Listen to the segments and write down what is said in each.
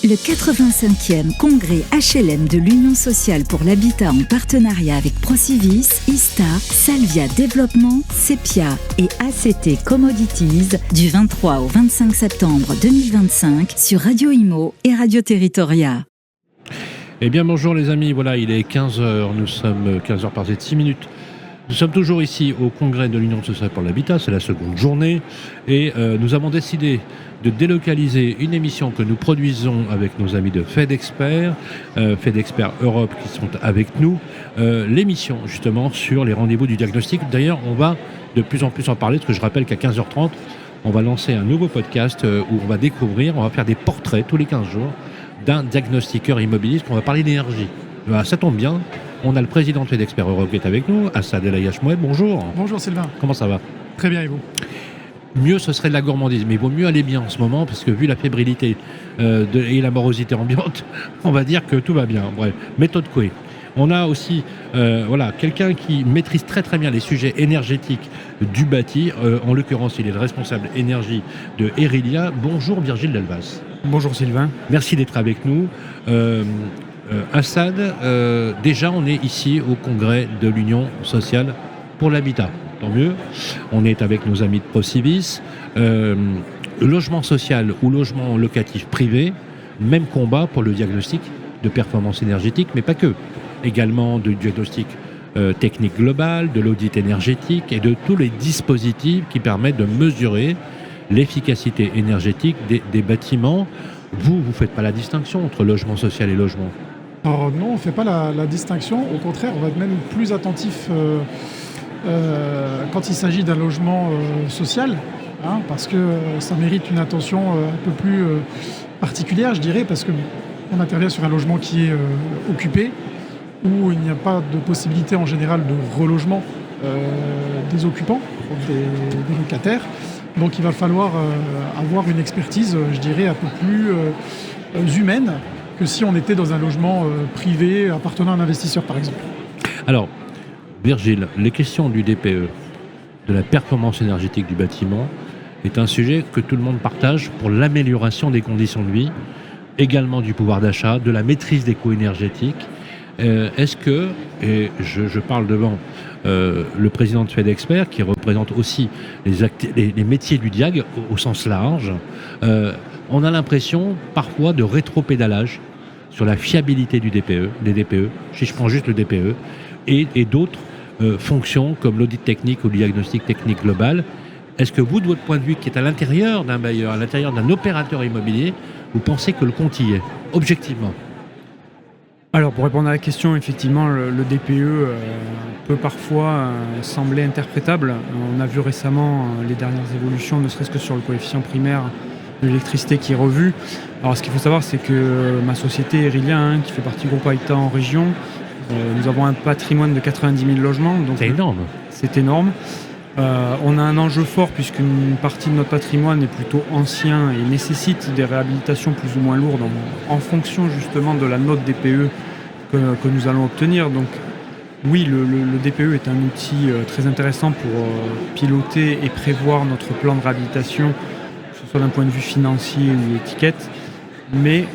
Le 85e congrès HLM de l'Union sociale pour l'habitat en partenariat avec Procivis, ISTA, Salvia Développement, Sepia et ACT Commodities du 23 au 25 septembre 2025 sur Radio Imo et Radio Territoria. Eh bien bonjour les amis, voilà il est 15h, nous sommes 15h par 6 minutes. Nous sommes toujours ici au congrès de l'Union sociale pour l'habitat, c'est la seconde journée et nous avons décidé de délocaliser une émission que nous produisons avec nos amis de FedExpert Europe qui sont avec nous, l'émission justement sur les rendez-vous du diagnostic. D'ailleurs on va de plus en plus en parler parce que je rappelle qu'à 15h30 on va lancer un nouveau podcast où on va faire des portraits tous les 15 jours d'un diagnostiqueur immobilier, on va parler d'énergie. Ça tombe bien, on a le président de FedExpert Europe qui est avec nous, Assad El Ayachmoued, bonjour. Bonjour Sylvain. Comment ça va? Très bien, et vous? Mieux, ce serait de la gourmandise, mais il vaut mieux aller bien en ce moment, parce que vu la fébrilité et la morosité ambiante, on va dire que tout va bien. Bref, méthode Coué. On a aussi quelqu'un qui maîtrise très très bien les sujets énergétiques du bâti. En l'occurrence, il est le responsable énergie de Erilia. Bonjour Virgile Delvas. Bonjour Sylvain. Merci d'être avec nous. Assad, déjà on est ici au congrès de l'Union sociale pour l'habitat. Tant mieux. On est avec nos amis de Procivis. Logement social ou logement locatif privé, même combat pour le diagnostic de performance énergétique, mais pas que. Également du diagnostic technique global, de l'audit énergétique et de tous les dispositifs qui permettent de mesurer l'efficacité énergétique des bâtiments. Vous ne faites pas la distinction entre logement social et logement? Alors non, on ne fait pas la distinction. Au contraire, on va être même plus attentif quand il s'agit d'un logement social, parce que ça mérite une attention un peu plus particulière, je dirais, parce qu'on intervient sur un logement qui est occupé, où il n'y a pas de possibilité en général de relogement des occupants, des locataires. Donc il va falloir avoir une expertise, je dirais, un peu plus humaine que si on était dans un logement privé appartenant à un investisseur, par exemple. Alors, Virgile, les questions du DPE, de la performance énergétique du bâtiment, est un sujet que tout le monde partage pour l'amélioration des conditions de vie, également du pouvoir d'achat, de la maîtrise des coûts énergétiques. Est-ce que, et je parle devant le président de FedExpert, qui représente aussi les métiers du diag au sens large, on a l'impression parfois de rétropédalage sur la fiabilité du DPE, des DPE, si je prends juste le DPE, et d'autres fonctions comme l'audit technique ou le diagnostic technique global. Est-ce que vous, de votre point de vue, qui est à l'intérieur d'un bailleur, à l'intérieur d'un opérateur immobilier, vous pensez que le compte y est, objectivement? Alors pour répondre à la question, effectivement, le DPE peut parfois sembler interprétable. On a vu récemment les dernières évolutions, ne serait-ce que sur le coefficient primaire de l'électricité qui est revu. Alors ce qu'il faut savoir, c'est que ma société Erilia, qui fait partie du groupe Habitat en région, nous avons un patrimoine de 90 000 logements. Donc c'est énorme. C'est énorme. On a un enjeu fort puisqu'une partie de notre patrimoine est plutôt ancien et nécessite des réhabilitations plus ou moins lourdes en fonction justement de la note DPE que nous allons obtenir. Donc oui, le DPE est un outil très intéressant pour piloter et prévoir notre plan de réhabilitation, que ce soit d'un point de vue financier ou étiquette, mais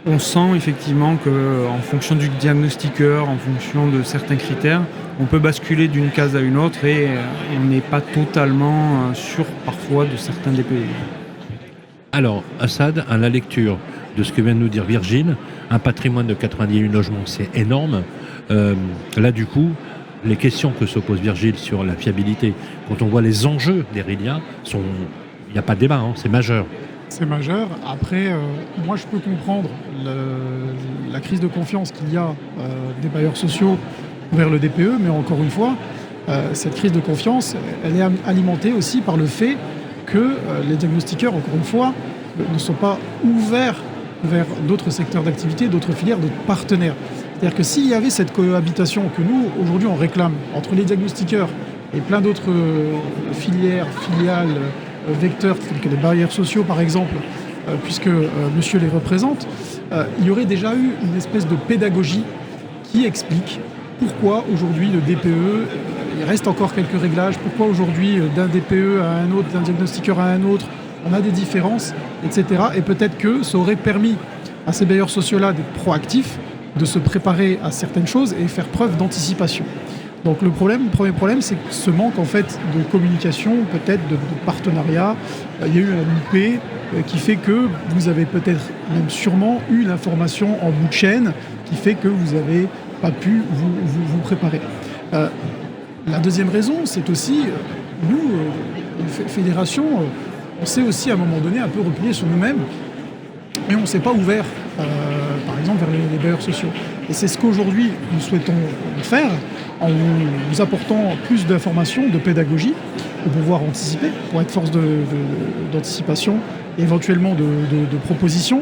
on sent effectivement qu'en fonction du diagnostiqueur, en fonction de certains critères, on peut basculer d'une case à une autre et on n'est pas totalement sûr parfois de certains DPE. Alors, Assad, à la lecture de ce que vient de nous dire Virgile, un patrimoine de 98 logements, c'est énorme. Là, du coup, les questions que se pose Virgile sur la fiabilité, quand on voit les enjeux d'Erilia, il n'y a pas de débat, c'est majeur. C'est majeur. Après, moi, je peux comprendre la crise de confiance qu'il y a des bailleurs sociaux vers le DPE, mais encore une fois, cette crise de confiance, elle est alimentée aussi par le fait que les diagnostiqueurs, encore une fois, ne sont pas ouverts vers d'autres secteurs d'activité, d'autres filières, d'autres partenaires. C'est-à-dire que s'il y avait cette cohabitation que nous, aujourd'hui, on réclame entre les diagnostiqueurs et plein d'autres filiales, vecteurs, tels que les bailleurs sociaux, par exemple, puisque monsieur les représente, il y aurait déjà eu une espèce de pédagogie qui explique pourquoi aujourd'hui le DPE, il reste encore quelques réglages, pourquoi aujourd'hui d'un DPE à un autre, d'un diagnostiqueur à un autre, on a des différences, etc. Et peut-être que ça aurait permis à ces bailleurs sociaux-là d'être proactifs, de se préparer à certaines choses et faire preuve d'anticipation. Donc le premier problème, c'est ce manque en fait de communication, peut-être de partenariat. Il y a eu un IP qui fait que vous avez peut-être même sûrement eu l'information en bout de chaîne qui fait que vous n'avez pas pu vous préparer. La deuxième raison, c'est aussi, nous, fédération, on s'est aussi à un moment donné un peu replié sur nous-mêmes et on ne s'est pas ouvert, par exemple, vers les bailleurs sociaux. Et c'est ce qu'aujourd'hui nous souhaitons faire en vous apportant plus d'informations, de pédagogie, pour pouvoir anticiper, pour être force d'anticipation, et éventuellement de propositions,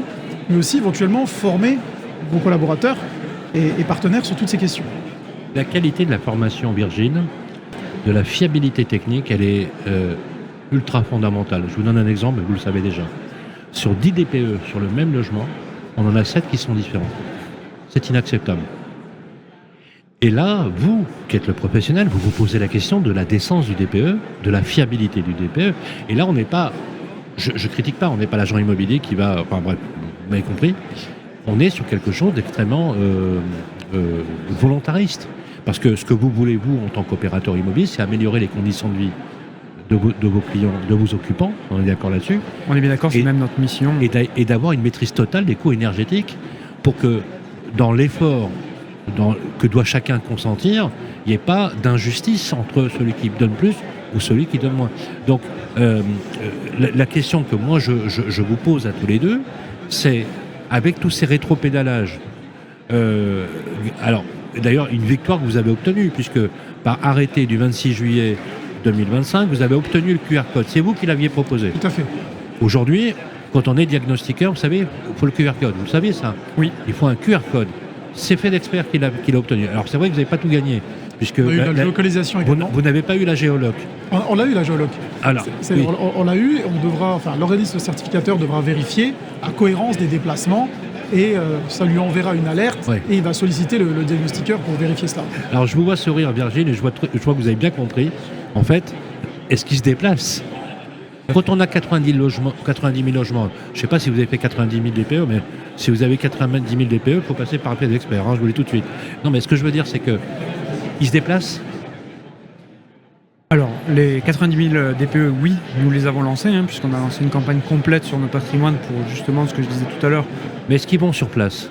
mais aussi éventuellement former vos collaborateurs et partenaires sur toutes ces questions. La qualité de la formation, Virginie, de la fiabilité technique, elle est ultra fondamentale. Je vous donne un exemple, vous le savez déjà. Sur 10 DPE, sur le même logement, on en a 7 qui sont différents. C'est inacceptable. Et là, vous, qui êtes le professionnel, vous vous posez la question de la décence du DPE, de la fiabilité du DPE. Et là, on n'est pas, je critique pas, on n'est pas l'agent immobilier qui va, enfin bref, vous m'avez compris, on est sur quelque chose d'extrêmement volontariste. Parce que ce que vous voulez, vous, en tant qu'opérateur immobilier, c'est améliorer les conditions de vie de vos clients, de vos occupants, on est d'accord là-dessus. On est bien d'accord, c'est même notre mission. Et d'avoir une maîtrise totale des coûts énergétiques pour que dans l'effort que doit chacun consentir, il n'y ait pas d'injustice entre celui qui donne plus ou celui qui donne moins. Donc, la question que moi je vous pose à tous les deux, c'est, avec tous ces rétropédalages, alors, d'ailleurs, une victoire que vous avez obtenue, puisque par arrêté du 26 juillet 2025, vous avez obtenu le QR code. C'est vous qui l'aviez proposé. Tout à fait. Aujourd'hui, quand on est diagnostiqueur, vous savez, il faut le QR code. Vous le saviez ça? Oui. Il faut un QR code. C'est fait d'experts qui l'a obtenu. Alors c'est vrai que vous n'avez pas tout gagné, puisque on a eu la géolocalisation également. Vous n'avez pas eu la géoloc. On l'a eu, la géoloc. Alors, oui. On l'a eu, l'organisme certificateur devra vérifier la cohérence des déplacements et ça lui enverra une alerte et il va solliciter le diagnostiqueur pour vérifier cela. Alors je vous vois sourire, Virginie, et je vois que vous avez bien compris. En fait, est-ce qu'il se déplace? Quand on a 90 000 logements, je ne sais pas si vous avez fait 90 000 DPE, mais si vous avez 90 000 DPE, il faut passer par appel d'experts, je vous le dis tout de suite. Non, mais ce que je veux dire, c'est qu'ils se déplacent. Alors, les 90 000 DPE, oui, nous les avons lancés, puisqu'on a lancé une campagne complète sur notre patrimoine pour justement ce que je disais tout à l'heure. Mais est-ce qu'ils vont sur place?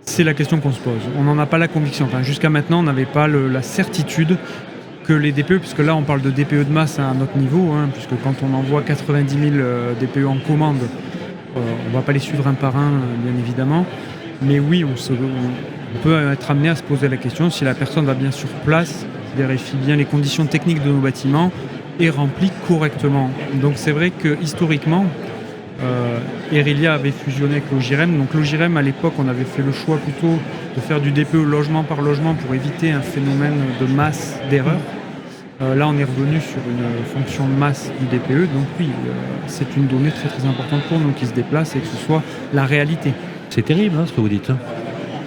C'est la question qu'on se pose. On n'en a pas la conviction. Enfin, jusqu'à maintenant, on n'avait pas la certitude que les DPE, puisque là on parle de DPE de masse à un autre niveau, puisque quand on envoie 90 000 DPE en commande, on ne va pas les suivre un par un, bien évidemment. Mais oui, on peut être amené à se poser la question si la personne va bien sur place, vérifie bien les conditions techniques de nos bâtiments et remplit correctement. Donc c'est vrai que historiquement, Erilia avait fusionné avec Logirem. Donc Logirem, à l'époque, on avait fait le choix plutôt de faire du DPE logement par logement pour éviter un phénomène de masse d'erreurs. Là, on est revenu sur une fonction de masse du DPE. Donc oui, c'est une donnée très très importante pour nous qui se déplace et que ce soit la réalité. C'est terrible ce que vous dites.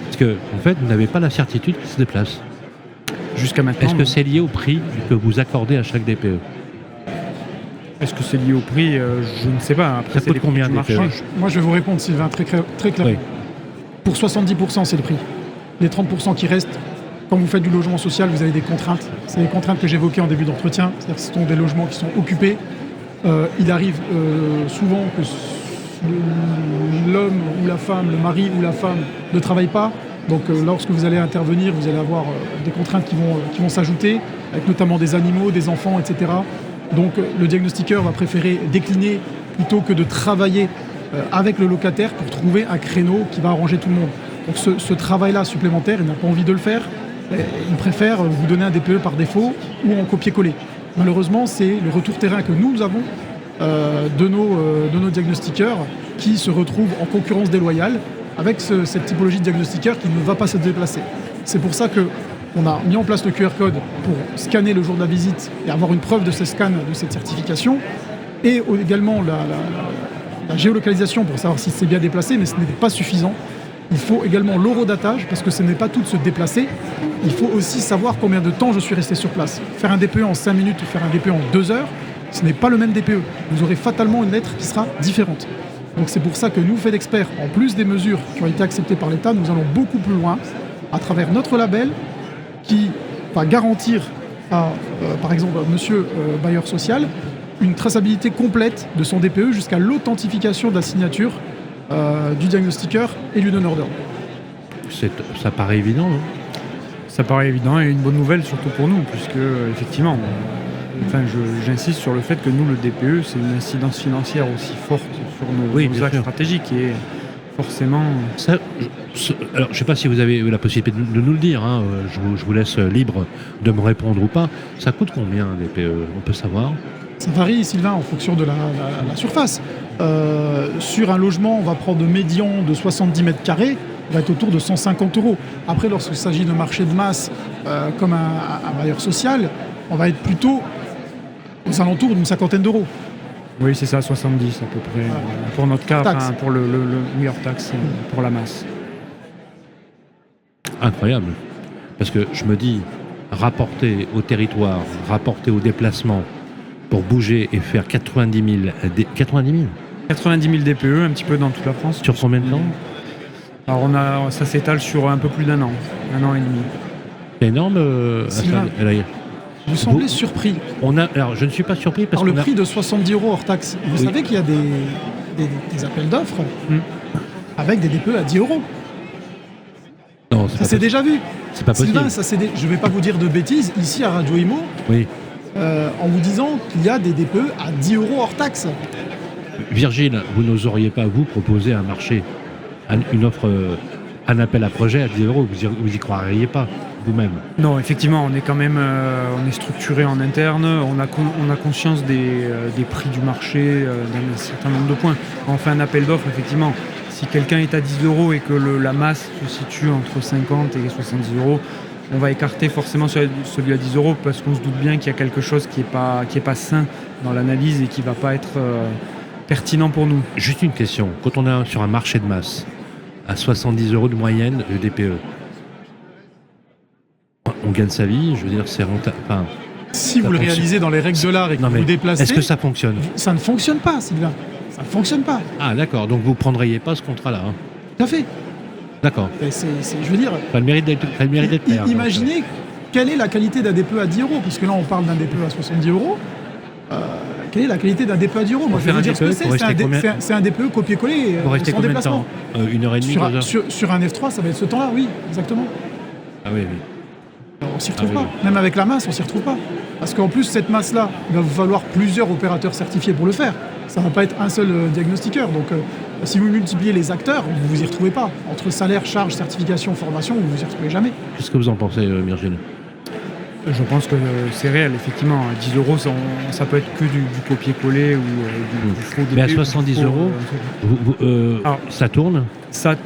Parce que, en fait, vous n'avez pas la certitude qu'il se déplace. Jusqu'à maintenant. Est-ce que c'est lié au prix que vous accordez à chaque DPE? Est-ce que c'est lié au prix? Je ne sais pas. Après, ça coûte combien du marché? Moi, je vais vous répondre, Sylvain, très clairement. Oui. Pour 70%, c'est le prix. Les 30% qui restent, quand vous faites du logement social, vous avez des contraintes. C'est les contraintes que j'évoquais en début d'entretien. C'est-à-dire que ce sont des logements qui sont occupés. Il arrive souvent que l'homme ou la femme, le mari ou la femme ne travaille pas. Donc lorsque vous allez intervenir, vous allez avoir des contraintes qui vont s'ajouter, avec notamment des animaux, des enfants, etc. Donc le diagnostiqueur va préférer décliner plutôt que de travailler avec le locataire pour trouver un créneau qui va arranger tout le monde. Donc ce travail-là supplémentaire, il n'a pas envie de le faire. Il préfère vous donner un DPE par défaut ou en copier-coller. Malheureusement, c'est le retour terrain que nous avons de nos diagnostiqueurs qui se retrouvent en concurrence déloyale avec cette typologie de diagnostiqueur qui ne va pas se déplacer. C'est pour ça qu'on a mis en place le QR code pour scanner le jour de la visite et avoir une preuve de ce scan, de cette certification, et également la géolocalisation pour savoir si c'est bien déplacé, mais ce n'est pas suffisant. Il faut également l'horodatage, parce que ce n'est pas tout de se déplacer. Il faut aussi savoir combien de temps je suis resté sur place. Faire un DPE en 5 minutes ou faire un DPE en 2 heures, ce n'est pas le même DPE. Vous aurez fatalement une lettre qui sera différente. Donc c'est pour ça que nous, FedExpert, en plus des mesures qui ont été acceptées par l'État, nous allons beaucoup plus loin à travers notre label qui va garantir à, par exemple, monsieur bailleur social, une traçabilité complète de son DPE jusqu'à l'authentification de la signature du diagnostiqueur et du donneur d'ordre. Ça paraît évident, non ? Ça paraît évident et une bonne nouvelle surtout pour nous, puisque effectivement, j'insiste sur le fait que nous, le DPE, c'est une incidence financière aussi forte sur nos axes stratégiques et forcément... Alors, je ne sais pas si vous avez la possibilité de nous le dire, hein, je vous laisse libre de me répondre ou pas. Ça coûte combien, un DPE ? On peut savoir ? Ça varie, Sylvain, en fonction de la surface. Sur un logement, on va prendre un médian de 70 mètres carrés, on va être autour de 150 €. Après, lorsqu'il s'agit de marché de masse, comme un bailleur social, on va être plutôt aux alentours d'une cinquantaine d'euros. Oui, c'est ça, 70 à peu près. Pour notre cas, pour le hors taxe, pour la masse. Incroyable. Parce que je me dis, rapporter au territoire, rapporter au déplacement, pour bouger et faire 90 000 DPE, un petit peu dans toute la France. Sur combien de temps ? Alors ça s'étale sur un peu plus d'un an et demi. C'est énorme. Vous semblez surpris. Alors je ne suis pas surpris parce que le prix de 70 € hors taxe. Vous savez qu'il y a des appels d'offres avec des DPE à 10 €. Non, ça s'est déjà vu. C'est pas possible. Sylvain, je ne vais pas vous dire de bêtises ici à Radio Imo. Oui. En vous disant qu'il y a des DPE à 10 € hors taxe. Virgile, vous n'oseriez pas vous proposer un marché, une offre, un appel à projet à 10 €, vous y croiriez pas vous-même? Non, effectivement, on est quand même on est structuré en interne, on a conscience des prix du marché, d'un certain nombre de points. Quand on fait un appel d'offres, effectivement, si quelqu'un est à 10 € et que la masse se situe entre 50 et 70 €, on va écarter forcément celui à 10 € parce qu'on se doute bien qu'il y a quelque chose qui est pas sain dans l'analyse et qui ne va pas être pertinent pour nous. Juste une question. Quand on est sur un marché de masse, à 70 € de moyenne de DPE, on gagne sa vie, je veux dire, c'est rentable. Enfin, si vous le réalisez dans les règles de l'art et que vous vous déplacez... Est-ce que ça fonctionne ? Ça ne fonctionne pas, Sylvain. Ça ne fonctionne pas. Ah, d'accord. Donc vous ne prendriez pas ce contrat-là, hein. Tout à fait. D'accord. Je veux dire... Ça a le mérite d'être clair. Imaginez quelle est la qualité d'un DPE à 10 €, parce que là, on parle d'un DPE à 70 €. Quelle est la qualité d'un DPE à 10 €? Moi, je vais vous dire ce que c'est. C'est un DPE copier-coller sans déplacement. 1h30, 2 heures. Sur un F3, ça va être ce temps-là, oui, exactement. Ah oui. On s'y retrouve pas. Même avec la masse, on s'y retrouve pas. Parce qu'en plus, cette masse-là, il va vous falloir plusieurs opérateurs certifiés pour le faire. Ça ne va pas être un seul diagnostiqueur. Donc, si vous multipliez les acteurs, vous ne vous y retrouvez pas. Entre salaire, charge, certification, formation, vous ne vous y retrouvez jamais. Qu'est-ce que vous en pensez, Virgile ? Je pense que c'est réel, effectivement. 10 €, ça peut être que du copier-coller ou du faux DPE. Mais à 70 €, ça tourne ? Ça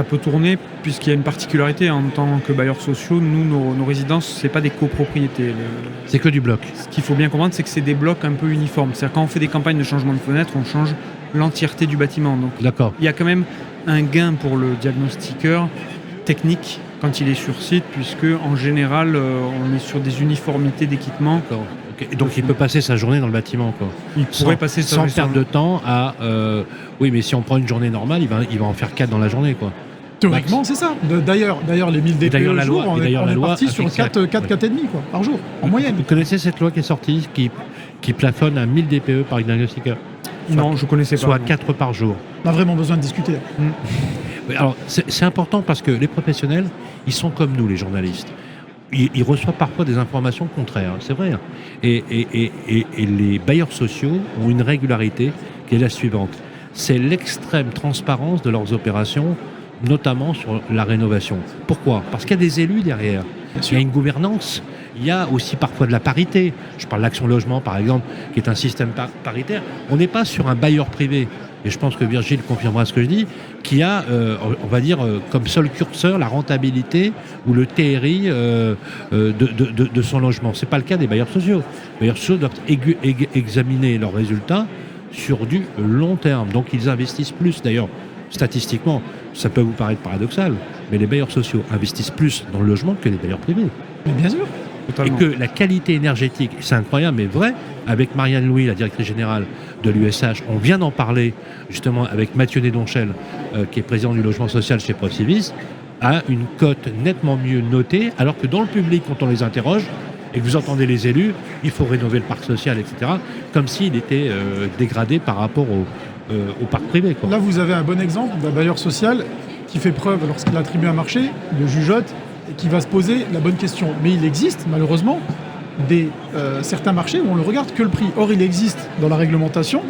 peut tourner, puisqu'il y a une particularité en tant que bailleurs sociaux. Nous, nos résidences, c'est pas des copropriétés. C'est que du bloc. Ce qu'il faut bien comprendre, c'est que c'est des blocs un peu uniformes. C'est-à-dire quand on fait des campagnes de changement de fenêtre, on change l'entièreté du bâtiment. Donc, d'accord. Il y a quand même un gain pour le diagnostiqueur technique quand il est sur site, puisque en général, on est sur des uniformités d'équipement. Okay. Donc il peut passer sa journée dans le bâtiment, quoi. Il pourrait passer sans perdre de temps à... Oui, mais si on prend une journée normale, il va en faire 4 dans la journée, quoi. Théoriquement, c'est ça. D'ailleurs, les 1000 DPE le jour, on est parti sur 4,5 quoi, par jour, en moyenne. Vous connaissez cette loi qui est sortie, qui plafonne à 1000 DPE par diagnostiqueur? Non, je ne connaissais pas. Soit 4 par jour. On a vraiment besoin de discuter. Alors, c'est important parce que les professionnels, ils sont comme nous, les journalistes. Ils reçoivent parfois des informations contraires, c'est vrai. Et les bailleurs sociaux ont une régularité qui est la suivante. C'est l'extrême transparence de leurs opérations, notamment sur la rénovation. Pourquoi ? Parce qu'il y a des élus derrière. Il y a une gouvernance. Il y a aussi parfois de la parité. Je parle d'Action Logement, par exemple, qui est un système paritaire. On n'est pas sur un bailleur privé. Et je pense que Virgile confirmera ce que je dis, qui a, on va dire, comme seul curseur la rentabilité ou le TRI de son logement. Ce n'est pas le cas des bailleurs sociaux. Les bailleurs sociaux doivent examiner leurs résultats sur du long terme. Donc ils investissent plus. D'ailleurs, statistiquement, ça peut vous paraître paradoxal, mais les bailleurs sociaux investissent plus dans le logement que les bailleurs privés. Mais bien sûr. Totalement. Et que la qualité énergétique, c'est incroyable mais vrai, avec Marianne Louis, la directrice générale de l'USH, on vient d'en parler justement avec Mathieu Nédonchel, qui est président du logement social chez Procivis, a une cote nettement mieux notée, alors que dans le public, quand on les interroge, et que vous entendez les élus, il faut rénover le parc social, etc., comme s'il était dégradé par rapport au parc privé, quoi. Là, vous avez un bon exemple d'un bailleur social qui fait preuve, lorsqu'il attribue un marché, de jugeote, et qui va se poser la bonne question. Mais il existe, malheureusement, certains marchés où on ne regarde que le prix. Or, il existe dans la réglementation,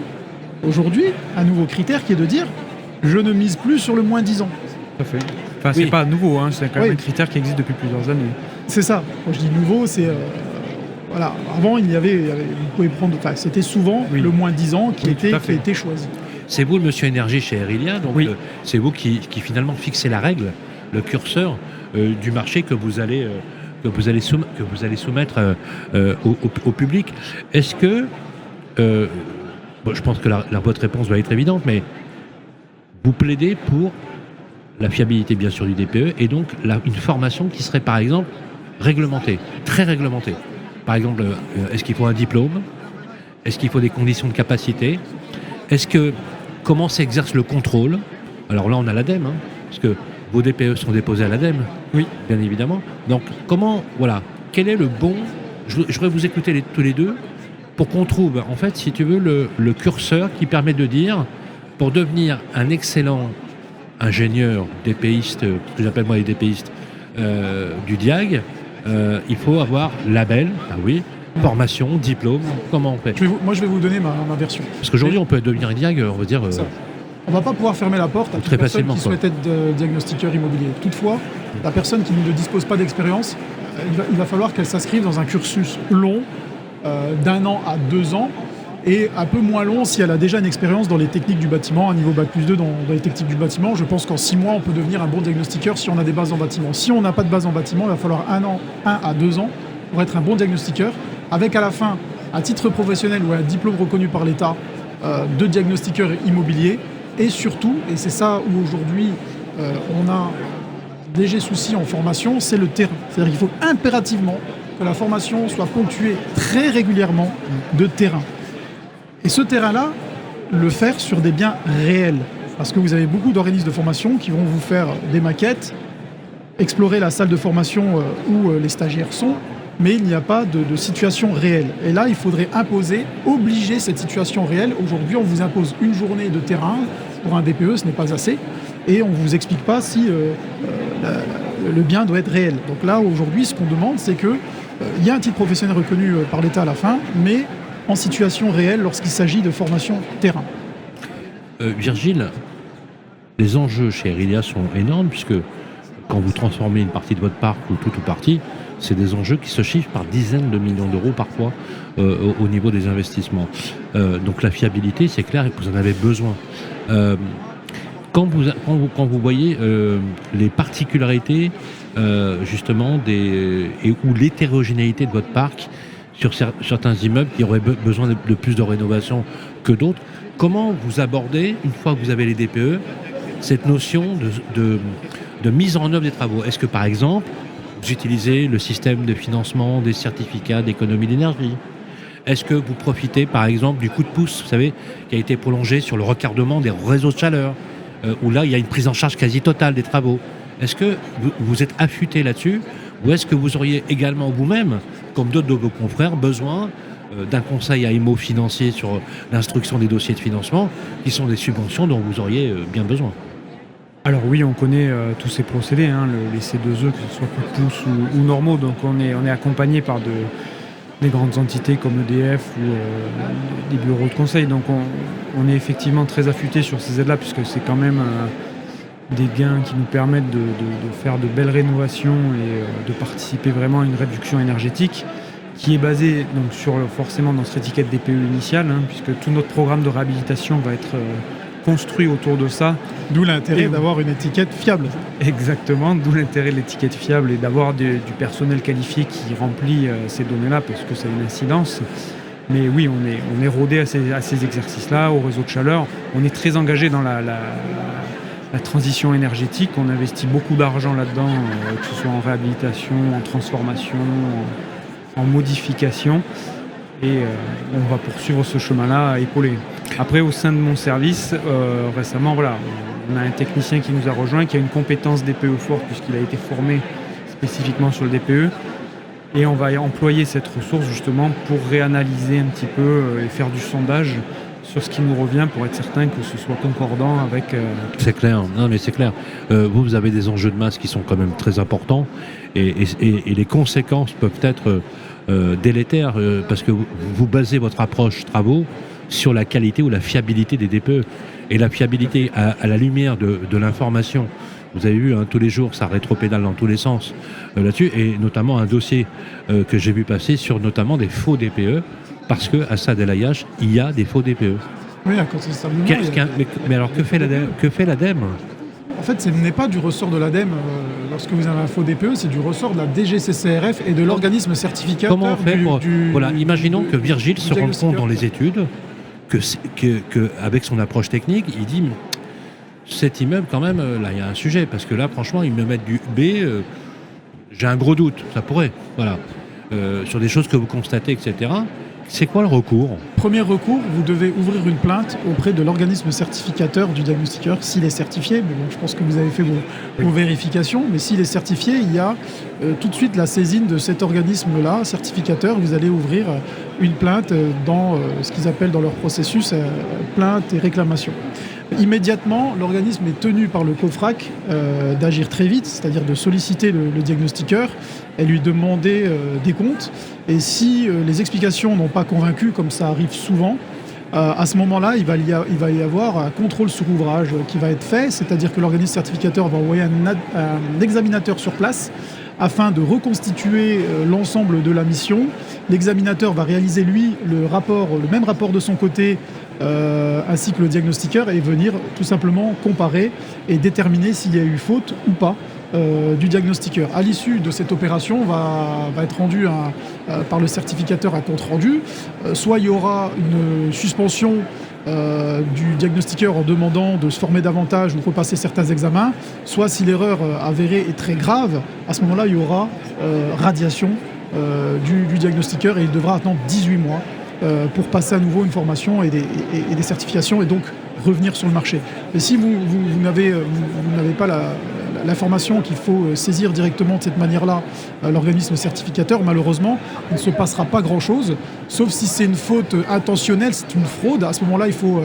aujourd'hui, un nouveau critère qui est de dire « je ne mise plus sur le moins 10 ans ». Tout à fait. Enfin, c'est pas nouveau, hein, c'est quand même un critère qui existe depuis plusieurs années. C'est ça. Quand je dis nouveau, c'est... voilà. Avant, il y avait, vous pouvez prendre... Enfin, c'était souvent le moins 10 ans qui était choisi. C'est vous le monsieur énergie chez Airilia, donc c'est vous qui finalement fixez la règle, le curseur du marché que vous allez soumettre au public. Est-ce que... je pense que votre réponse va être évidente, mais vous plaidez pour la fiabilité bien sûr du DPE et donc une formation qui serait par exemple réglementée, très réglementée. Par exemple, est-ce qu'il faut un diplôme? Est-ce qu'il faut des conditions de capacité? Comment s'exerce le contrôle? Alors là on a l'ADEME, parce que vos DPE sont déposés à l'ADEME, oui, bien évidemment. Donc quel est le bon... Je voudrais vous écouter tous les deux pour qu'on trouve en fait, si tu veux, le curseur qui permet de dire, pour devenir un excellent ingénieur, DPiste, ce que j'appelle moi les DPistes, du DIAG, il faut avoir label, formation, diplôme, comment on fait? Moi je vais vous donner ma version. Parce qu'aujourd'hui on peut devenir un DIAG, on va dire... on ne va pas pouvoir fermer la porte à toute personne qui souhaite être diagnostiqueur immobilier. Toutefois, la personne qui ne dispose pas d'expérience, il va falloir qu'elle s'inscrive dans un cursus long, d'1 an à 2 ans, et un peu moins long si elle a déjà une expérience dans les techniques du bâtiment, un niveau Bac+2 dans les techniques du bâtiment. Je pense qu'en 6 mois, on peut devenir un bon diagnostiqueur si on a des bases en bâtiment. Si on n'a pas de base en bâtiment, il va falloir 1 à 2 ans pour être un bon diagnostiqueur, avec à la fin un titre professionnel ou un diplôme reconnu par l'État de diagnostiqueur immobilier. Et surtout, et c'est ça où aujourd'hui on a un léger souci en formation, c'est le terrain. C'est-à-dire qu'il faut impérativement que la formation soit ponctuée très régulièrement de terrain. Et ce terrain-là, le faire sur des biens réels. Parce que vous avez beaucoup d'organismes de formation qui vont vous faire des maquettes, explorer la salle de formation où les stagiaires sont, mais il n'y a pas de situation réelle. Et là, il faudrait obliger cette situation réelle. Aujourd'hui, on vous impose une journée de terrain. Pour un DPE, ce n'est pas assez. Et on ne vous explique pas si le bien doit être réel. Donc là, aujourd'hui, ce qu'on demande, c'est qu'il y a un titre professionnel reconnu par l'État à la fin, mais en situation réelle lorsqu'il s'agit de formation terrain. Virgile, les enjeux chez Airilia sont énormes, puisque quand vous transformez une partie de votre parc ou toute ou partie, c'est des enjeux qui se chiffrent par dizaines de millions d'euros parfois au niveau des investissements. Donc la fiabilité, c'est clair, et vous en avez besoin. Quand vous voyez les particularités justement ou l'hétérogénéité de votre parc sur certains immeubles qui auraient besoin de plus de rénovation que d'autres, comment vous abordez, une fois que vous avez les DPE, cette notion de mise en œuvre des travaux? Est-ce que par exemple, vous utilisez le système de financement des certificats d'économie d'énergie? Est-ce que vous profitez par exemple du coup de pouce, vous savez, qui a été prolongé sur le recardement des réseaux de chaleur, où là il y a une prise en charge quasi totale des travaux? Est-ce que vous êtes affûté là-dessus, ou est-ce que vous auriez également vous-même, comme d'autres de vos confrères, besoin d'un conseil à IMO financier sur l'instruction des dossiers de financement, qui sont des subventions dont vous auriez bien besoin? Alors oui, on connaît tous ces procédés, les C2E, que ce soit coup de pouce ou normaux, donc on est accompagné par des grandes entités comme EDF ou des bureaux de conseil, donc on est effectivement très affûté sur ces aides-là, puisque c'est quand même des gains qui nous permettent de faire de belles rénovations et de participer vraiment à une réduction énergétique qui est basée donc, forcément dans cette étiquette DPE initiale, puisque tout notre programme de réhabilitation va être construit autour de ça. D'où l'intérêt d'avoir une étiquette fiable. Exactement, d'où l'intérêt de l'étiquette fiable et d'avoir du personnel qualifié qui remplit ces données-là, parce que ça a une incidence. Mais oui, on est rodé à ces exercices-là, au réseau de chaleur. On est très engagé dans la transition énergétique. On investit beaucoup d'argent là-dedans, que ce soit en réhabilitation, en transformation, en modification et on va poursuivre ce chemin-là à épauler. Après, au sein de mon service, récemment, voilà, on a un technicien qui nous a rejoint, qui a une compétence DPE forte puisqu'il a été formé spécifiquement sur le DPE. Et on va employer cette ressource justement pour réanalyser un petit peu et faire du sondage sur ce qui nous revient pour être certain que ce soit concordant avec... C'est clair, non mais c'est clair. Vous avez des enjeux de masse qui sont quand même très importants et les conséquences peuvent être délétères parce que vous basez votre approche travaux sur la qualité ou la fiabilité des DPE. Et la fiabilité à la lumière de l'information. Vous avez vu, tous les jours, ça rétropédale dans tous les sens là-dessus, et notamment un dossier que j'ai vu passer sur notamment des faux DPE, parce qu'à Saad El Ayache, il y a des faux DPE. Oui, incontestablement. Mais alors, que fait l'ADEME ? En fait, ce n'est pas du ressort de l'ADEME lorsque vous avez un faux DPE, c'est du ressort de la DGCCRF et de l'organisme certificateur. Comment on fait Voilà, imaginons que Virgile se rende compte dans les études que avec son approche technique, il dit cet immeuble quand même, là il y a un sujet, parce que là franchement ils me mettent du B, j'ai un gros doute, ça pourrait, voilà, sur des choses que vous constatez, etc. C'est quoi le recours ? Premier recours, vous devez ouvrir une plainte auprès de l'organisme certificateur du diagnostiqueur, s'il est certifié. Mais bon, je pense que vous avez fait vos vérifications, mais s'il est certifié, il y a tout de suite la saisine de cet organisme-là, certificateur. Vous allez ouvrir une plainte dans ce qu'ils appellent dans leur processus plainte et réclamation. Immédiatement, l'organisme est tenu par le COFRAC d'agir très vite, c'est-à-dire de solliciter le diagnostiqueur et lui demander des comptes. Et si les explications n'ont pas convaincu, comme ça arrive souvent, à ce moment-là, il va y avoir un contrôle sur ouvrage qui va être fait, c'est-à-dire que l'organisme certificateur va envoyer un examinateur sur place afin de reconstituer l'ensemble de la mission. L'examinateur va réaliser, lui, le même rapport de son côté, ainsi que le diagnostiqueur, et venir tout simplement comparer et déterminer s'il y a eu faute ou pas du diagnostiqueur. À l'issue de cette opération, va être rendu par le certificateur un compte rendu. Soit il y aura une suspension du diagnostiqueur en demandant de se former davantage ou de repasser certains examens, soit si l'erreur avérée est très grave, à ce moment-là, il y aura radiation du diagnostiqueur et il devra attendre 18 mois pour passer à nouveau une formation et des certifications et donc revenir sur le marché. Et si vous n'avez pas l'information qu'il faut saisir directement de cette manière-là l'organisme certificateur, malheureusement, il ne se passera pas grand-chose, sauf si c'est une faute intentionnelle, c'est une fraude. À ce moment-là, il faut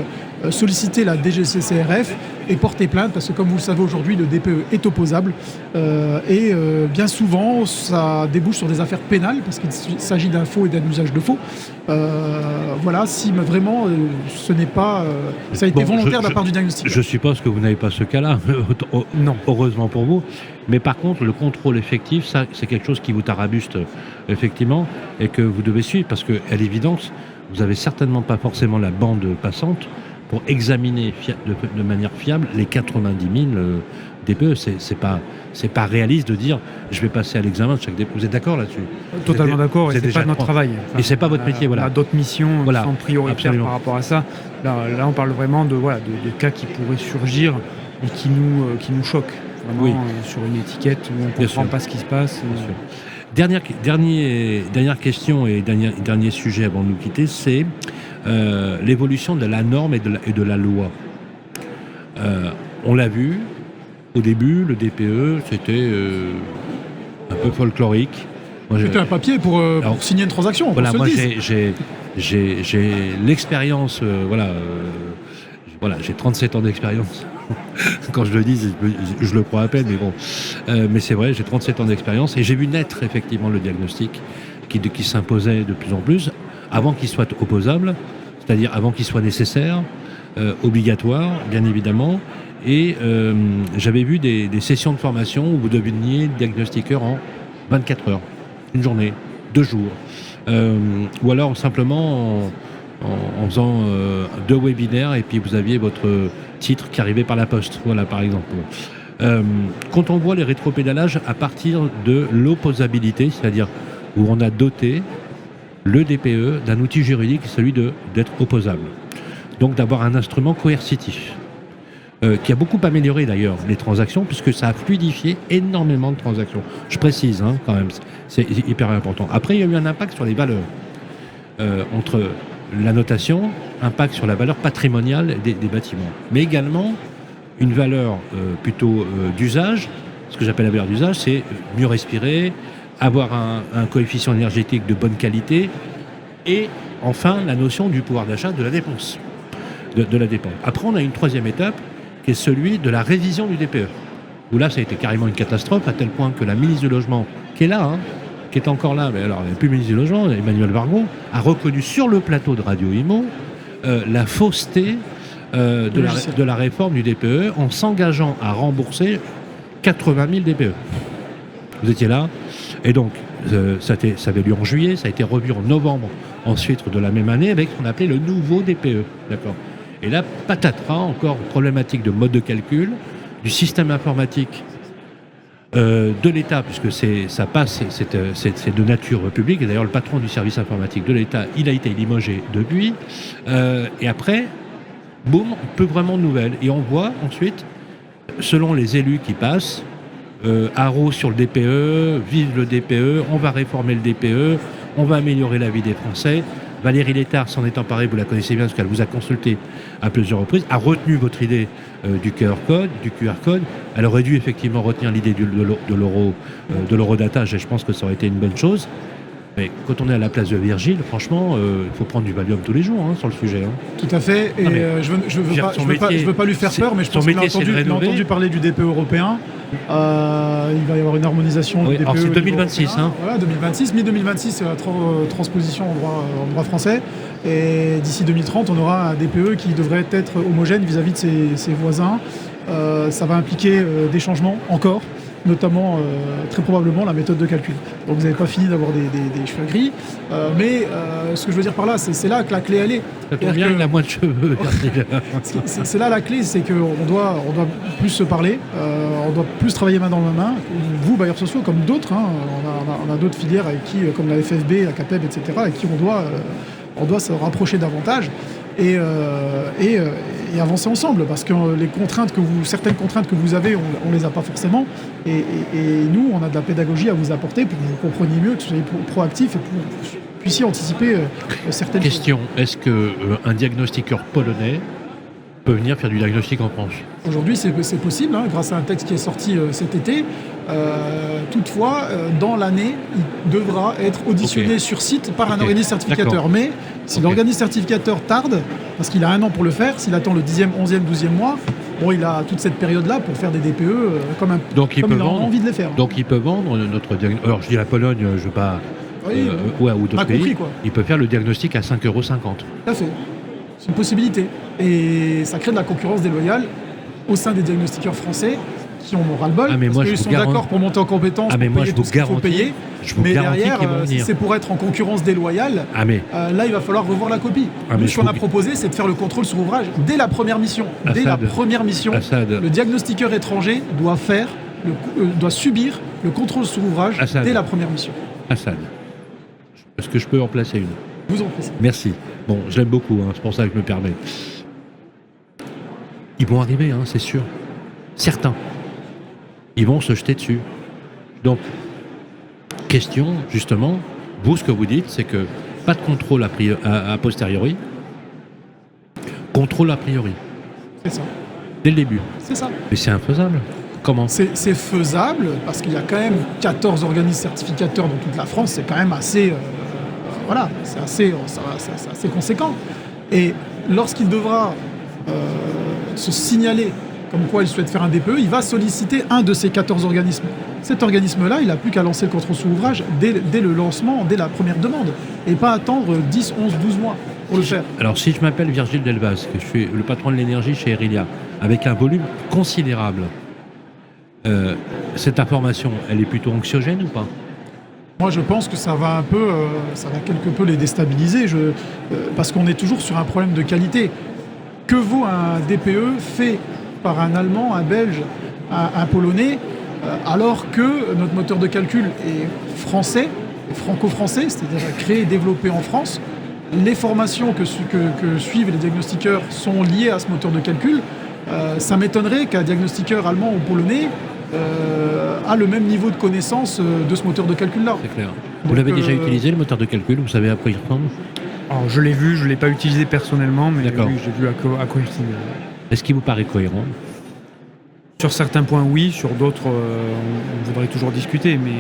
solliciter la DGCCRF et porter plainte, parce que comme vous le savez aujourd'hui, le DPE est opposable et bien souvent, ça débouche sur des affaires pénales, parce qu'il s'agit d'un faux et d'un usage de faux. Voilà, si vraiment ce n'est pas... ça a été volontaire de la part du diagnostic. Je suppose que vous n'avez pas ce cas-là, non, heureusement pour vous. Mais par contre, le contrôle effectif, ça, c'est quelque chose qui vous tarabuste, effectivement, et que vous devez suivre, parce qu'à l'évidence, vous n'avez certainement pas forcément la bande passante pour examiner de manière fiable les 90 000 DPE. C'est pas réaliste de dire je vais passer à l'examen de chaque DPE. Vous êtes d'accord là-dessus ? Totalement d'accord, et c'est pas notre travail. Enfin, et c'est pas votre métier, voilà. On a d'autres missions qui sont prioritaires absolument. Par rapport à ça. Là, on parle vraiment de cas qui pourraient surgir et qui nous choquent. Vraiment, sur une étiquette où on ne comprend pas ce qui se passe. Dernière question et dernier sujet avant de nous quitter, c'est l'évolution de la norme et de la loi. On l'a vu, au début, le DPE, c'était un peu folklorique. C'était un papier pour signer une transaction. Voilà, moi j'ai l'expérience, j'ai 37 ans d'expérience. Quand je le dis, je le crois à peine, mais bon. Mais c'est vrai, j'ai 37 ans d'expérience et j'ai vu naître effectivement le diagnostic qui s'imposait de plus en plus, avant qu'il soit opposable, c'est-à-dire avant qu'il soit nécessaire, obligatoire, bien évidemment. Et j'avais vu des sessions de formation où vous deveniez diagnostiqueur en 24 heures, une journée, 2 jours. Ou alors simplement en faisant 2 webinaires et puis vous aviez votre titre qui arrivait par la poste, voilà, par exemple. Quand on voit les rétropédalages à partir de l'opposabilité, c'est-à-dire où on a doté le DPE d'un outil juridique, celui d'être opposable, donc d'avoir un instrument coercitif. qui a beaucoup amélioré d'ailleurs les transactions, puisque ça a fluidifié énormément de transactions. Je précise quand même, c'est hyper important. Après, il y a eu un impact sur les valeurs. Entre la notation, impact sur la valeur patrimoniale des bâtiments, mais également une valeur plutôt d'usage. Ce que j'appelle la valeur d'usage, c'est mieux respirer, avoir un coefficient énergétique de bonne qualité, et enfin la notion du pouvoir d'achat de la dépense. De la dépense. Après, on a une troisième étape, qui est celui de la révision du DPE. Où là, ça a été carrément une catastrophe, à tel point que la ministre du Logement, qui est là, qui est encore là, mais alors il n'y a plus ministre du Logement, Emmanuel Wargon, a reconnu sur le plateau de Radio Imo la fausseté de la réforme du DPE en s'engageant à rembourser 80 000 DPE. Vous étiez là. Et donc, ça avait lieu en juillet, ça a été revu en novembre, ensuite de la même année, avec ce qu'on appelait le nouveau DPE. D'accord. Et là, patatras, encore problématique de mode de calcul, du système informatique de l'État, puisque c'est de nature publique, et d'ailleurs le patron du service informatique de l'État, il a été limogé depuis, et après, boum, peu vraiment de nouvelles. Et on voit ensuite, selon les élus qui passent, haro sur le DPE, vive le DPE, on va réformer le DPE, on va améliorer la vie des Français. Valérie Létard, s'en étant parée, vous la connaissez bien parce qu'elle vous a consulté à plusieurs reprises, a retenu votre idée du QR code. Elle aurait dû effectivement retenir l'idée de l'eurodatage, et je pense que ça aurait été une bonne chose. Mais quand on est à la place de Virgile, franchement, il faut prendre du Valium tous les jours sur le sujet. Tout à fait. Et je veux pas lui faire peur, mais je pense qu'il a entendu parler du DPE européen. Il va y avoir une harmonisation du DPE. Alors c'est 2026. Voilà, 2026. Mi-2026, c'est la transposition en droit français. Et d'ici 2030, on aura un DPE qui devrait être homogène vis-à-vis de ses voisins. Ça va impliquer des changements encore, notamment très probablement la méthode de calcul. Donc vous n'avez pas fini d'avoir des cheveux gris, mais ce que je veux dire par là, c'est là que la clé elle est. Ça tombe bien, il a moins de cheveux. c'est là la clé, c'est qu'on doit plus se parler, on doit plus travailler main dans la main. Vous, bailleurs sociaux, comme d'autres, on a d'autres filières avec qui, comme la FFB, la CAPEB, etc., avec qui on doit se rapprocher davantage. Et avancer ensemble, parce que certaines contraintes que vous avez, on les a pas forcément, et nous, on a de la pédagogie à vous apporter pour que vous compreniez mieux, que vous soyez proactif et pour que vous puissiez anticiper certaines Question, est-ce qu'un diagnostiqueur polonais peut venir faire du diagnostic en France? Aujourd'hui, c'est possible, grâce à un texte qui est sorti cet été. Toutefois, dans l'année, il devra être auditionné sur site par un organisme certificateur. D'accord. Mais si l'organisme certificateur tarde, parce qu'il a 1 an pour le faire, s'il attend le 10e, 11e, 12e mois, il a toute cette période-là pour faire des DPE comme il a envie de les faire. Donc il peut vendre notre diagnostic. Alors je dis la Pologne, je ne veux pas... ou d'autres pays. Compris, quoi. Il peut faire le diagnostic à 5,50 €. Tout à fait. C'est une possibilité. Et ça crée de la concurrence déloyale au sein des diagnostiqueurs français qui ont ras-le-bol, parce qu'ils sont d'accord pour monter en compétence, pour payer tout ce qu'il faut payer. Mais derrière, si c'est pour être en concurrence déloyale, là, il va falloir revoir la copie. Ce qu'on a proposé, c'est de faire le contrôle sur ouvrage dès la première mission. Dès la première mission, le diagnostiqueur étranger doit subir le contrôle sur ouvrage dès la première mission. Assad, est-ce que je peux en placer une? Vous en plaisez. Merci. Bon, je l'aime beaucoup, c'est pour ça que je me permets. Ils vont arriver, c'est sûr. Certains. Ils vont se jeter dessus. Donc, question, justement, vous, ce que vous dites, c'est que pas de contrôle a posteriori, contrôle a priori. C'est ça. Dès le début. C'est ça. Mais c'est infaisable. Comment? C'est faisable, parce qu'il y a quand même 14 organismes certificateurs dans toute la France, c'est quand même assez... c'est assez conséquent. Et lorsqu'il devra se signaler comme quoi il souhaite faire un DPE, il va solliciter un de ces 14 organismes. Cet organisme-là, il n'a plus qu'à lancer le contrôle sous ouvrage dès le lancement, dès la première demande, et pas attendre 10, 11, 12 mois pour le faire. Alors si je m'appelle Virgile Delbaz, que je suis le patron de l'énergie chez Erilia, avec un volume considérable, cette information, elle est plutôt anxiogène ou pas? Moi, je pense que ça va quelque peu les déstabiliser, parce qu'on est toujours sur un problème de qualité. Que vaut un DPE fait par un Allemand, un Belge, un Polonais, alors que notre moteur de calcul est français, franco-français, c'est-à-dire créé et développé en France. Les formations que suivent les diagnostiqueurs sont liées à ce moteur de calcul. Ça m'étonnerait qu'un diagnostiqueur allemand ou polonais a le même niveau de connaissance de ce moteur de calcul-là. C'est clair. Vous l'avez déjà utilisé, le moteur de calcul? Vous savez à quoi il ressemble? Alors, je l'ai vu, je ne l'ai pas utilisé personnellement, mais D'accord. oui, j'ai vu à quoi il ressemble. Est-ce qu'il vous paraît cohérent? Sur certains points, oui. Sur d'autres, on voudrait toujours discuter. Mais,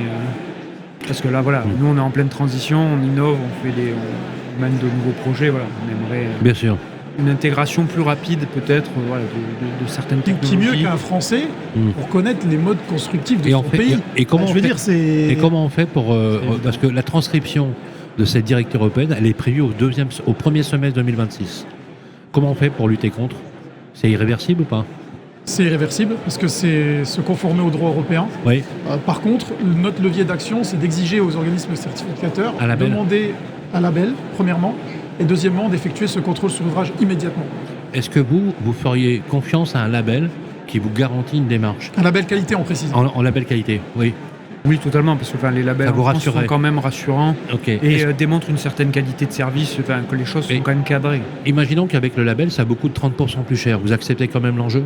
parce que là, voilà, nous, on est en pleine transition, on innove, on mène de nouveaux projets. Voilà. On aimerait Bien sûr. une intégration plus rapide, peut-être, voilà, de certaines technologies. Qui mieux qu'un Français pour connaître les modes constructifs de son fait, pays. et comment Je on veux fait, dire, c'est... et comment on fait pour... parce que la transcription de cette directive européenne, elle est prévue au premier semestre 2026. Comment on fait pour lutter contre? C'est irréversible ou pas? C'est irréversible parce que c'est se conformer au droit européen. Oui. Par contre, notre levier d'action, c'est d'exiger aux organismes certificateurs Un label. demander un label, premièrement, et deuxièmement, d'effectuer ce contrôle sur ouvrage immédiatement. Est-ce que vous feriez confiance à un label qui vous garantit une démarche? Un label qualité, on précise. En label qualité, oui. Oui, totalement, parce que les labels Ça vous en France rassurerait. sont quand même rassurants Ok. et démontrent une certaine qualité de service, que les choses sont Et- quand même cadrées. Imaginons qu'avec le label, ça vous coûte 30% plus cher. Vous acceptez quand même l'enjeu?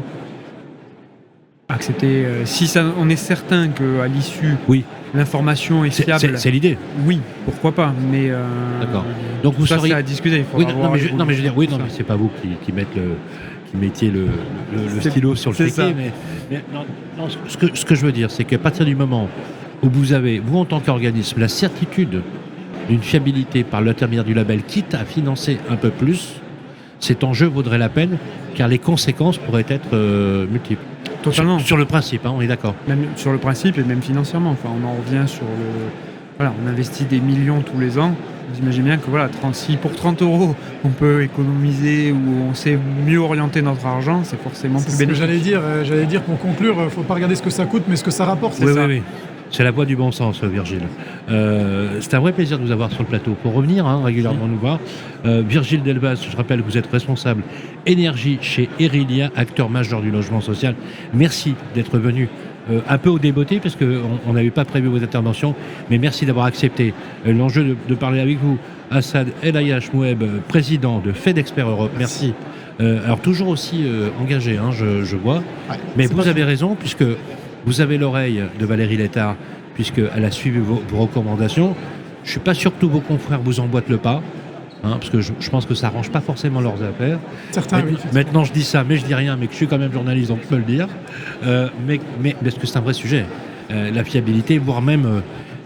Accepter, si on est certain qu'à l'issue, Oui. l'information est fiable, C'est l'idée. oui, pourquoi pas, mais D'accord. Donc vous ça, seriez... c'est à discuter. Il faut Oui, non, mais je veux dire, oui, non, mais ça. c'est pas vous qui mettiez le C'est- stylo sur le c'est chéquier, ça. mais non, ce que je veux dire, c'est qu'à partir du moment où vous avez, vous en tant qu'organisme, la certitude d'une fiabilité par l'intermédiaire du label, quitte à financer un peu plus, cet enjeu vaudrait la peine, car les conséquences pourraient être multiples. Totalement. Sur le principe, on est d'accord. Même sur le principe et même financièrement. Enfin, on en revient sur voilà, on investit des millions tous les ans. Vous imaginez bien que voilà, pour 30 €, on peut économiser ou on sait mieux orienter notre argent, c'est forcément C'est plus ce que bénéfique. j'allais dire pour conclure, il ne faut pas regarder ce que ça coûte, mais ce que ça rapporte, c'est Oui, ça. oui, oui. C'est la voie du bon sens, Virgile. C'est un vrai plaisir de vous avoir sur le plateau. Pour revenir régulièrement nous voir, Virgile Delbas, je rappelle que vous êtes responsable énergie chez Erilia, acteur majeur du logement social. Merci d'être venu un peu au débeauté, parce qu'on n'avait pas prévu vos interventions, mais merci d'avoir accepté l'enjeu de parler avec vous. Assad El Ayash Moueb, président de FedExpert Europe. Merci. Alors toujours aussi engagé, je vois. Ouais, Mais c'est vous pas avez raison, puisque vous avez l'oreille de Valérie Létard, puisqu'elle a suivi vos recommandations. Je ne suis pas sûr que tous vos confrères vous emboîtent le pas, parce que je pense que ça n'arrange pas forcément leurs affaires. Certains, oui. Maintenant, je dis ça, mais je dis rien, mais que je suis quand même journaliste, donc je peux le dire. Mais parce que c'est un vrai sujet. La fiabilité, voire même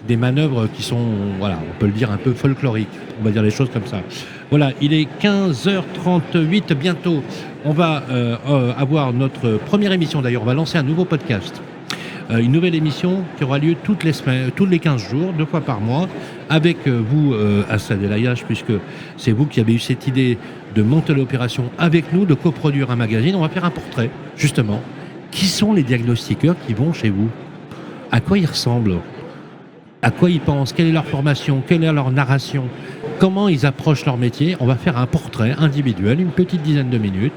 des manœuvres qui sont, voilà, on peut le dire, un peu folkloriques. On va dire les choses comme ça. Voilà, il est 15h38 bientôt. On va avoir notre première émission, d'ailleurs, on va lancer un nouveau podcast. Une nouvelle émission qui aura lieu toutes les semaines, tous les 15 jours, 2 fois par mois, avec vous, Assad El Ayash, puisque c'est vous qui avez eu cette idée de monter l'opération avec nous, de coproduire un magazine. On va faire un portrait, justement. Qui sont les diagnostiqueurs qui vont chez vous? À quoi ils ressemblent? À quoi ils pensent? Quelle est leur formation? Quelle est leur narration? Comment ils approchent leur métier? On va faire un portrait individuel, une petite dizaine de minutes.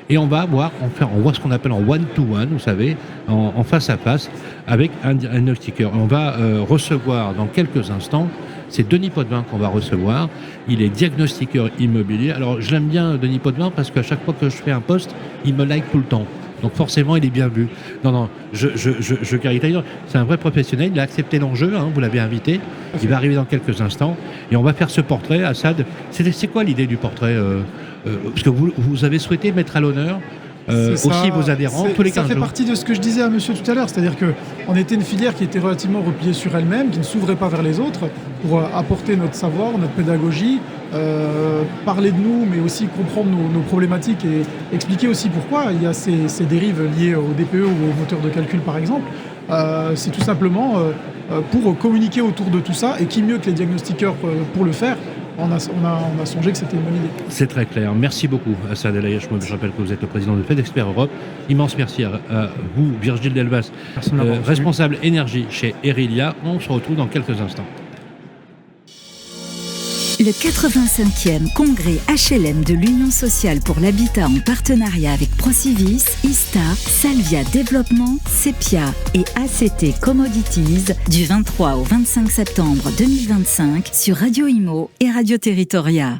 Et on va voir, on voit ce qu'on appelle en one-to-one, vous savez, en face-à-face, avec un diagnostiqueur. On va recevoir dans quelques instants, c'est Denis Potvin qu'on va recevoir. Il est diagnostiqueur immobilier. Alors, je l'aime bien, Denis Potvin, parce qu'à chaque fois que je fais un post, il me like tout le temps. Donc forcément, il est bien vu. Non, je caricature. C'est un vrai professionnel. Il a accepté l'enjeu. Vous l'avez invité. Il va arriver dans quelques instants. Et on va faire ce portrait. Assad, c'est quoi l'idée du portrait parce que vous avez souhaité mettre à l'honneur aussi vos adhérents tous les 15 jours. Ça fait partie de ce que je disais à monsieur tout à l'heure. C'est-à-dire qu'on était une filière qui était relativement repliée sur elle-même, qui ne s'ouvrait pas vers les autres pour apporter notre savoir, notre pédagogie, parler de nous, mais aussi comprendre nos problématiques et expliquer aussi pourquoi il y a ces dérives liées au DPE ou au moteur de calcul, par exemple. C'est tout simplement pour communiquer autour de tout ça, et qui mieux que les diagnostiqueurs pour le faire. On a songé que c'était une bonne idée. C'est très clair. Merci beaucoup, Assad El Ayash. Je rappelle que vous êtes le président de FedExpert Europe. Immense merci à vous, Virgile Delbas, responsable énergie chez Erilia. On se retrouve dans quelques instants. Le 85e congrès HLM de l'Union sociale pour l'habitat en partenariat avec Procivis, ISTA, Salvia Développement, Sepia et ACT Commodities du 23 au 25 septembre 2025 sur Radio Imo et Radio Territoria.